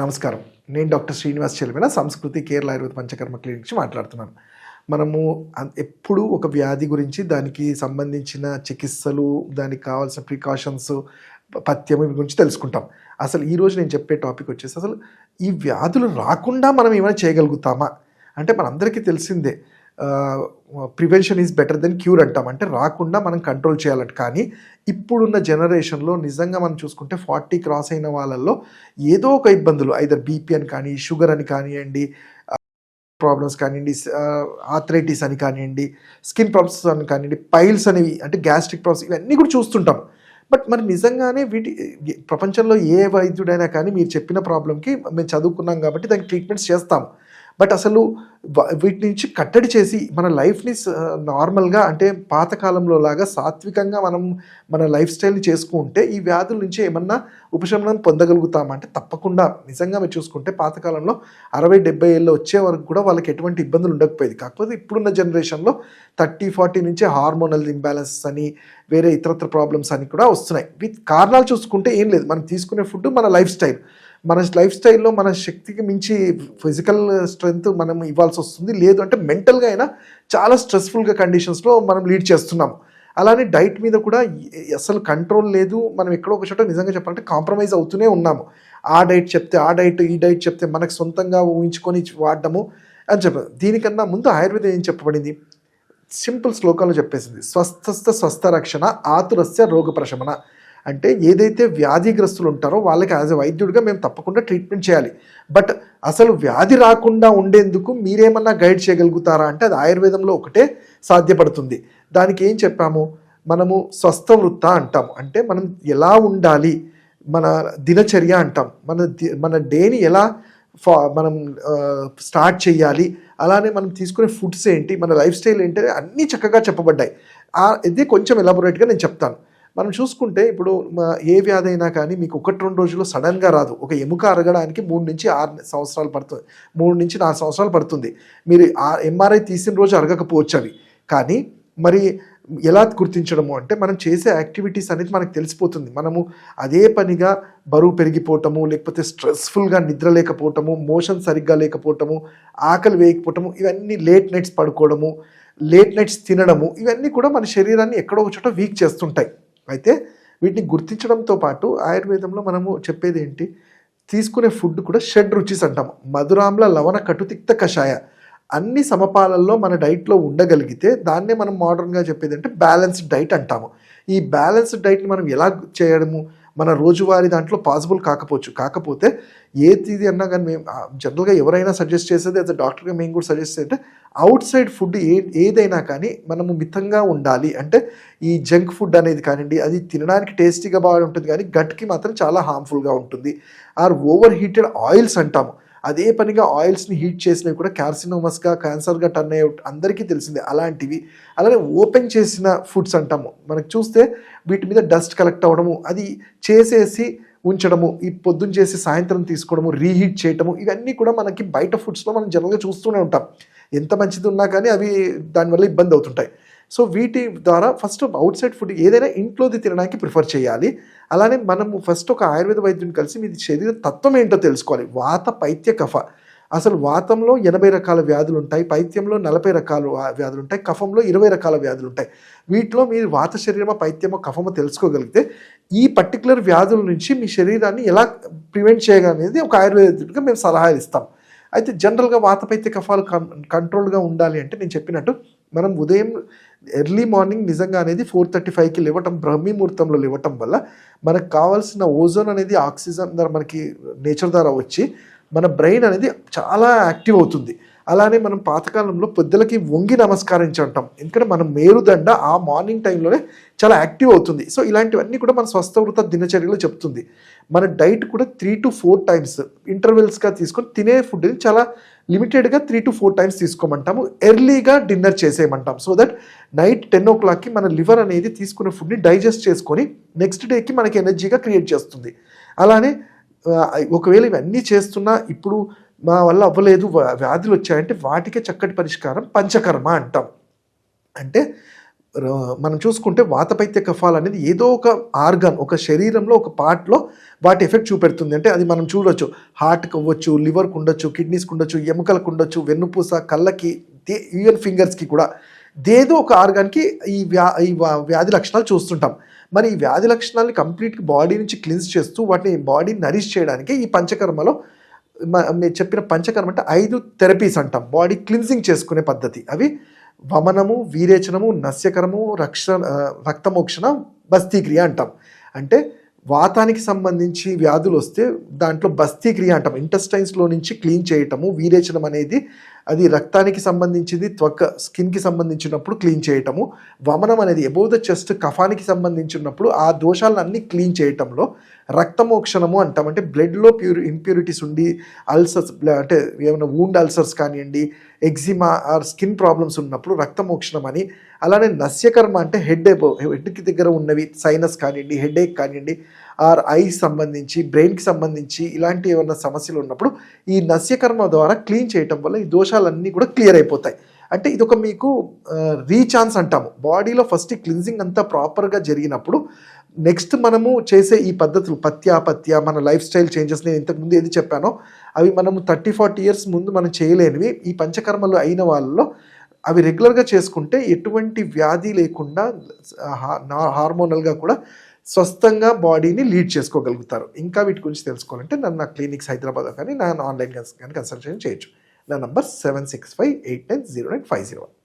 నమస్కారం. నేను డాక్టర్ శ్రీనివాస్ చెలిమేల సంస్కృతి కేరళ ఆయుర్వేద పంచకర్మ క్లినిక్ నుంచి మాట్లాడుతున్నాను. మనము ఎప్పుడూ ఒక వ్యాధి గురించి, దానికి సంబంధించిన చికిత్సలు, దానికి కావాల్సిన ప్రికాషన్స్, పథ్యం ఇవి గురించి తెలుసుకుంటాం. అసలు ఈరోజు నేను చెప్పే టాపిక్ వచ్చేసి అసలు ఈ వ్యాధులు రాకుండా మనం ఏమైనా చేయగలుగుతామా? అంటే మనందరికీ తెలిసిందే prevention is better than cure అంటాం. అంటే రాకుండా మనం కంట్రోల్ చేయాలంట. కానీ ఇప్పుడున్న జనరేషన్లో నిజంగా మనం చూసుకుంటే 40 క్రాస్ అయిన వాళ్ళల్లో ఏదో ఒక ఇబ్బందులు, ఐదర్ బీపీ అని కానీ, షుగర్ అని కానివ్వండి, ప్రాబ్లమ్స్ కానివ్వండి, ఆర్థరైటిస్ అని కానివ్వండి, స్కిన్ ప్రాబ్లమ్స్ అని కానివ్వండి, పైల్స్ అనేవి అంటే గ్యాస్ట్రిక్ ప్రాబ్లమ్స్, ఇవన్నీ కూడా చూస్తుంటాం. బట్ మరి నిజంగానే ప్రపంచంలో ఏ వైద్యుడైనా కానీ మీరు చెప్పిన ప్రాబ్లంకి మేము చదువుకున్నాం కాబట్టి దానికి ట్రీట్మెంట్స్ చేస్తాం. బట్ అసలు వీటి నుంచి కట్టడి చేసి మన లైఫ్ని నార్మల్గా, అంటే పాతకాలంలో లాగా సాత్వికంగా మనం మన లైఫ్ స్టైల్ని చేసుకుంటే ఈ వ్యాధుల నుంచి ఏమన్నా ఉపశమనం పొందగలుగుతామా అంటే తప్పకుండా. నిజంగా మీరు చూసుకుంటే పాతకాలంలో 60-70 ఏళ్ళు వచ్చే వరకు కూడా వాళ్ళకి ఎటువంటి ఇబ్బందులు ఉండకపోయేది. కాకపోతే ఇప్పుడున్న జనరేషన్లో 30-40 నుంచి హార్మోనల్ ఇంబ్యాలెన్సెస్ అని, వేరే ఇతరత్ర ప్రాబ్లమ్స్ అని కూడా వస్తున్నాయి. వీటి కారణాలు చూసుకుంటే ఏం లేదు, మనం తీసుకునే ఫుడ్, మన లైఫ్ స్టైల్. మన లైఫ్ స్టైల్లో మన శక్తికి మించి ఫిజికల్ స్ట్రెంగ్త్ మనం ఇవ్వాల్సి వస్తుంది. లేదు అంటే మెంటల్గా అయినా చాలా స్ట్రెస్ఫుల్గా కండిషన్స్లో మనం లీడ్ చేస్తున్నాము. అలానే డైట్ మీద కూడా అసలు కంట్రోల్ లేదు. మనం ఎక్కడో ఒక చోట నిజంగా చెప్పాలంటే కాంప్రమైజ్ అవుతూనే ఉన్నాము. ఆ డైట్ చెప్తే ఆ డైట్, ఈ డైట్ చెప్తే మనకు సొంతంగా ఊహించుకొని వాడడము అని చెప్పారు. దీనికన్నా ముందు ఆయుర్వేదం ఏం చెప్పబడింది? సింపుల్ శ్లోకాలు చెప్పేసింది. స్వస్థస్థ స్వస్థ రక్షణ, ఆతురస్య రోగ ప్రశమన. అంటే ఏదైతే వ్యాధిగ్రస్తులు ఉంటారో వాళ్ళకి యాజ్ ఎ వైద్యుడిగా మేము తప్పకుండా ట్రీట్మెంట్ చేయాలి. బట్ అసలు వ్యాధి రాకుండా ఉండేందుకు మీరేమన్నా గైడ్ చేయగలుగుతారా అంటే అది ఆయుర్వేదంలో ఒకటే సాధ్యపడుతుంది. దానికి ఏం చెప్పాము? మనము స్వస్థ వృత్త అంటాము. అంటే మనం ఎలా ఉండాలి, మన దినచర్య అంటాం. మన డేని ఎలా మనం స్టార్ట్ చేయాలి, అలానే మనం తీసుకునే ఫుడ్స్ ఏంటి, మన లైఫ్ స్టైల్ ఏంటి, అన్నీ చక్కగా చెప్పబడ్డాయి. ఇది కొంచెం ఎలాబొరేట్గా నేను చెప్తాను. మనం చూసుకుంటే ఇప్పుడు ఏ వ్యాధి అయినా కానీ మీకు 1-2 రోజుల్లో సడన్గా రాదు. ఒక ఎముక అరగడానికి 3-6 సంవత్సరాలు పడుతుంది, 3-4 సంవత్సరాలు పడుతుంది. మీరు ఎంఆర్ఐ తీసిన రోజు అరగకపోవచ్చు అవి. కానీ మరి ఎలా గుర్తించడము అంటే మనం చేసే యాక్టివిటీస్ అనేది మనకు తెలిసిపోతుంది. మనము అదే పనిగా బరువు పెరిగిపోవటము, లేకపోతే స్ట్రెస్ఫుల్గా నిద్ర లేకపోవటము, మోషన్ సరిగ్గా లేకపోవటము, ఆకలి వేయకపోవటము, ఇవన్నీ లేట్ నైట్స్ పడుకోవడము, లేట్ నైట్స్ తినడము, ఇవన్నీ కూడా మన శరీరాన్ని ఎక్కడో ఒక చోట వీక్ చేస్తుంటాయి. అయితే వీటిని గుర్తించడంతో పాటు ఆయుర్వేదంలో మనము చెప్పేది ఏంటి? తీసుకునే ఫుడ్ కూడా షడ్ రుచిస్ అంటాము. మధురామ్ల లవణ కటుతిక్త కషాయ అన్ని సమపాలల్లో మన డైట్లో ఉండగలిగితే దాన్నే మనం మోడర్న్గా చెప్పేది అంటే బ్యాలెన్స్డ్ డైట్ అంటాము. ఈ బ్యాలెన్స్డ్ డైట్ని మనం ఎలా చేయడము మన రోజువారీ దాంట్లో పాసిబుల్ కాకపోవచ్చు. కాకపోతే ఏది అన్నా కానీ మేము జనరల్గా ఎవరైనా సజెస్ట్ చేసేది, యాజ్ అ డాక్టర్గా మేము కూడా సజెస్ట్ చేస్తే అవుట్ సైడ్ ఫుడ్ ఏదైనా కానీ మనము మితంగా ఉండాలి. అంటే ఈ జంక్ ఫుడ్ అనేది కానివ్వండి, అది తినడానికి టేస్టీగా బాగా ఉంటుంది కానీ గట్కి మాత్రం చాలా హార్మ్ఫుల్గా ఉంటుంది. ఆర్ ఓవర్ హీటెడ్ ఆయిల్స్ అంటాము. అదే పనిగా ఆయిల్స్ని హీట్ చేసినవి కూడా క్యార్సినోమస్గా, క్యాన్సర్గా టర్న్ అయ్యే అందరికీ తెలిసిందే అలాంటివి. అలానే ఓపెన్ చేసిన ఫుడ్స్ అంటాము. మనకు చూస్తే వీటి మీద డస్ట్ కలెక్ట్ అవ్వడము, అది చేసేసి ఉంచడము, ఈ పొద్దున్న చేసి సాయంత్రం తీసుకోవడము, రీహీట్ చేయడము, ఇవన్నీ కూడా మనకి బయట ఫుడ్స్లో మనం జనరల్గా చూస్తూనే ఉంటాం. ఎంత మంచిది ఉన్నా కానీ అవి దానివల్ల ఇబ్బంది అవుతుంటాయి. సో వీటి ద్వారా ఫస్ట్ అవుట్ సైడ్ ఫుడ్ ఏదైనా ఇంట్లోది తినడానికి ప్రిఫర్ చేయాలి. అలానే మనము ఫస్ట్ ఒక ఆయుర్వేద వైద్యుని కలిసి మీ శరీర తత్వం ఏంటో తెలుసుకోవాలి. వాత, పైత్య, కఫ. అసలు వాతంలో 80 రకాల వ్యాధులు ఉంటాయి, పైత్యంలో 40 రకాల వ్యాధులు ఉంటాయి, కఫంలో 20 రకాల వ్యాధులు ఉంటాయి. వీటిలో మీరు వాత శరీరమో, పైత్యమో, కఫమో తెలుసుకోగలిగితే ఈ పర్టికులర్ వ్యాధుల నుంచి మీ శరీరాన్ని ఎలా ప్రివెంట్ చేయగలనేది ఒక ఆయుర్వేదిగా మేము సలహాలు ఇస్తాం. అయితే జనరల్గా వాతపైత్య కఫాలు కంట్రోల్గా ఉండాలి అంటే నేను చెప్పినట్టు మనం ఉదయం ఎర్లీ మార్నింగ్ నిజంగా అనేది 4:35కి లేవటం, బ్రహ్మీ ముహూర్తంలో లేవటం వల్ల మనకు కావాల్సిన ఓజోన్ అనేది ఆక్సిజన్ ద్వారా మనకి నేచర్ ద్వారా వచ్చి మన బ్రెయిన్ అనేది చాలా యాక్టివ్ అవుతుంది. అలానే మనం పాతకాలంలో పెద్దలకి వంగి నమస్కరించంటాం. ఎందుకంటే మన మేరుదండ ఆ మార్నింగ్ టైంలోనే చాలా యాక్టివ్ అవుతుంది. సో ఇలాంటివన్నీ కూడా మన స్వస్థవృత దినచర్యలో చెప్తుంది. మన డైట్ కూడా 3-4 టైమ్స్ ఇంటర్వెల్స్గా తీసుకొని తినే ఫుడ్ని చాలా లిమిటెడ్గా 3-4 టైమ్స్ తీసుకోమంటాము. ఎర్లీగా డిన్నర్ చేసేయమంటాం. సో దట్ నైట్ 10 o'clockకి మన లివర్ అనేది తీసుకునే ఫుడ్ని డైజెస్ట్ చేసుకొని నెక్స్ట్ డేకి మనకి ఎనర్జీగా క్రియేట్ చేస్తుంది. అలానే ఒకవేళ ఇవన్నీ చేస్తున్నా ఇప్పుడు మా వల్ల అవ్వలేదు, వ్యాధులు వచ్చాయంటే వాటికే చక్కటి పరిష్కారం పంచకర్మ అంటాం. అంటే మనం చూసుకుంటే వాతపైత్య కఫాలు అనేది ఏదో ఒక ఆర్గాన్, ఒక శరీరంలో ఒక పార్ట్లో వాటి ఎఫెక్ట్ చూపెడుతుంది. అంటే అది మనం చూడొచ్చు, హార్ట్కి అవ్వచ్చు, లివర్కి ఉండొచ్చు, కిడ్నీస్కి ఉండొచ్చు, ఎముకలకు ఉండొచ్చు, వెన్నుపూస, కళ్ళకి, ఈవెన్ ఫింగర్స్కి కూడా ఏదో ఒక ఆర్గాన్కి ఈ వ్యాధి లక్షణాలు చూస్తుంటాం. మరి ఈ వ్యాధి లక్షణాలని కంప్లీట్గా బాడీ నుంచి క్లిన్స్ చేస్తూ వాటిని బాడీ నరిష్ చేయడానికి ఈ పంచకర్మలో మీరు చెప్పిన పంచకర్మ అంటే 5 థెరపీస్ అంటాం, బాడీ క్లిన్సింగ్ చేసుకునే పద్ధతి. అవి వమనము, వీరేచనము, నస్యకరము, రక్తమోక్షణ, బస్తీక్రియ అంటాం. అంటే వాతానికి సంబంధించి వ్యాధులు వస్తే దాంట్లో బస్తీక్రియ అంటాం, ఇంటెస్టైన్స్లో నుంచి క్లీన్ చేయటము. వీరేచనం అనేది అది రక్తానికి సంబంధించింది, స్కిన్కి సంబంధించినప్పుడు క్లీన్ చేయటము. వమనం అనేది అబోవ్ ద చెస్ట్, కఫానికి సంబంధించినప్పుడు ఆ దోషాలన్నీ క్లీన్ చేయటంలో. రక్తమోక్షణము అంటాం, అంటే బ్లడ్లో ఇంప్యూరిటీస్ ఉండి అల్సర్స్, అంటే ఏమైనా వూండ్ అల్సర్స్ కానివ్వండి, ఎగ్జిమా ఆర్ స్కిన్ ప్రాబ్లమ్స్ ఉన్నప్పుడు రక్తమోక్షణం అని. అలానే నస్యకర్మ అంటే హెడ్కి దగ్గర ఉన్నవి, సైనస్ కానివ్వండి, హెడేక్ కానివ్వండి, ఆర్ ఐస్ సంబంధించి, బ్రెయిన్కి సంబంధించి ఇలాంటి ఏమైనా సమస్యలు ఉన్నప్పుడు ఈ నస్యకర్మ ద్వారా క్లీన్ చేయటం వల్ల ఈ దోషాలన్నీ కూడా క్లియర్ అయిపోతాయి. అంటే ఇదొక మీకు రీఛాన్స్ అంటాము. బాడీలో ఫస్ట్ క్లిన్జింగ్ అంతా ప్రాపర్గా జరిగినప్పుడు నెక్స్ట్ మనము చేసే ఈ పద్ధతులు పత్యాపత్య, మన లైఫ్ స్టైల్ చేంజెస్, నేను ఇంతకుముందు ఏది చెప్పానో అవి మనము 30-40 ఇయర్స్ ముందు మనం చేయలేనివి ఈ పంచకర్మలు అయిన వాళ్ళలో అవి రెగ్యులర్గా చేసుకుంటే ఎటువంటి వ్యాధి లేకుండా హార్మోనల్గా కూడా స్వస్థంగా బాడీని లీడ్ చేసుకోగలుగుతారు. ఇంకా వీటి గురించి తెలుసుకోవాలంటే నన్ను నా క్లినిక్స్ హైదరాబాద్ కానీ నా ఆన్లైన్ కానీ కన్సల్టేషన్ చేయొచ్చు. నా నంబర్ 7658909501.